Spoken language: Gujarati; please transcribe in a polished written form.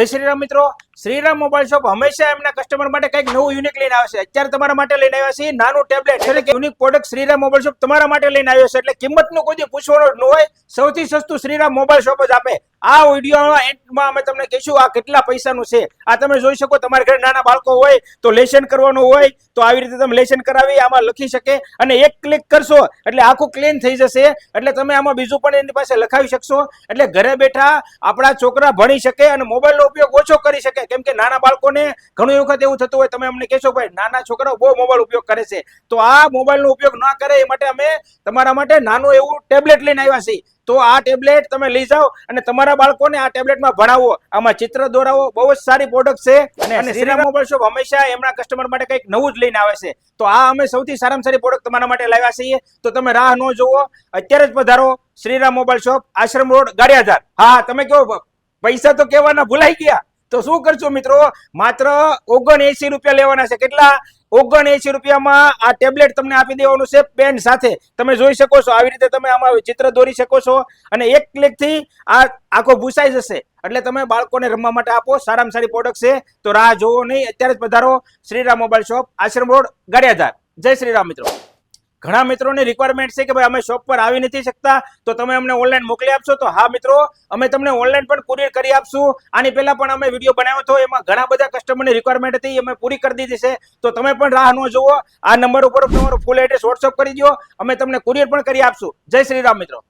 જય શ્રીરામ મિત્રો, શ્રીરામ મોબાઈલ શોપ હંમેશા એમના કસ્ટમર માટે કંઈક નવું યુનિક લઈને આવે છે. અત્યારે તમારા માટે લઈને આવ્યા છે નાનું ટેબ્લેટ, એટલે કે unique product Shriram mobile shop તમારા માટે લઈને આવ્યો છે. એટલે કિંમતનું કોઈ પૂછવાનું ન હોય, સૌથી સસ્તું શ્રીરામ મોબાઈલ શોપ જ આપે. આ વિડીયોના એન્ડમાં અમે તમને કહીશું આ કેટલા પૈસાનું છે. આ તમે જોઈ શકો, તમારા ઘરે નાના બાળકો હોય તો લેશન કરવાનું હોય તો આવી રીતે તમે લેશન કરાવી આમાં લખી શકે, અને એક ક્લિક કરશો એટલે આખું ક્લીન થઈ જશે. એટલે તમે આમાં બીજું પણ એની પાસે લખાવી શકશો. એટલે ઘરે બેઠા આપણા છોકરા ભણી શકે અને મોબાઈલનો ઉપયોગ ઓછો કરી શકે. કેમ કે નાના બાળકોને ઘણી વખત એવું થતું હોય, તમે અમને કહેશો ભાઈ નાના છોકરાઓ બહુ મોબાઈલ ઉપયોગ કરે છે, તો આ મોબાઈલનો ઉપયોગ ન કરે એ માટે અમે તમારા માટે નાનું એવું ટેબ્લેટ લઈને આવ્યા છીએ. તો આ ટેબ્લેટ તમે લઈ જાઓ અને તમારા બાળકોને આ ટેબ્લેટમાં ભણાવો, આમાં ચિત્ર દોરાવો. બહુ જ સારી પ્રોડક્ટ છે અને શ્રીરામ મોબાઈલ શોપ હંમેશા એમના કસ્ટમર માટે કંઈક નવું જ લઈને આવે છે. તો આ અમે સૌથી સારામાં સારી પ્રોડક્ટ તમારા માટે લાવ્યા છીએ. તો તમે રાહ ન જોવો, અત્યારે જ પધારો શ્રીરામ મોબાઈલ શોપ, આશ્રમ રોડ, ગાડિયાધાર. હા, તમે કહો પૈસા તો કહેવાના ભૂલાઈ ગયા, તો શું કરશો મિત્રો, માત્ર 79 રૂપિયા લેવાના છે. કેટલા? 79 રૂપિયામાં આ ટેબ્લેટ તમને આપી દેવાનું છે પેન સાથે. તમે જોઈ શકો છો, આવી રીતે તમે આમાં ચિત્ર દોરી શકો છો અને એક ક્લિક થી આ આખો ભૂસાઈ જશે. એટલે તમે બાળકોને રમવા માટે આપો, સારામાં સારી પ્રોડક્ટ છે. તો રાહ જોવો નહીં, અત્યારે જ પધારો શ્રીરામ મોબાઈલ શોપ, આશ્રમ રોડ, ગાડિયાધાર. જય શ્રીરામ મિત્રો. ઘણા મિત્રોની રિક્વાયરમેન્ટ છે કે ભાઈ અમે શોપ પર આવી નથી શકતા, તો તમે અમને ઓનલાઈન મોકલી આપશો. તો હા મિત્રો, અમે તમને ઓનલાઈન પણ કુરિયર કરી આપશું. આની પહેલા પણ અમે વિડીયો બનાવ્યો હતો, એમાં ઘણા બધા કસ્ટમરની રિક્વાયરમેન્ટ હતી, અમે પૂરી કરી દીધી છે. તો તમે પણ રાહ ન જોવો, આ નંબર ઉપર તમારું ફૂલ એડ્રેસ વોટ્સઅપ કરી દો, અમે તમને કુરિયર પણ કરી આપશું. જય શ્રીરામ મિત્રો.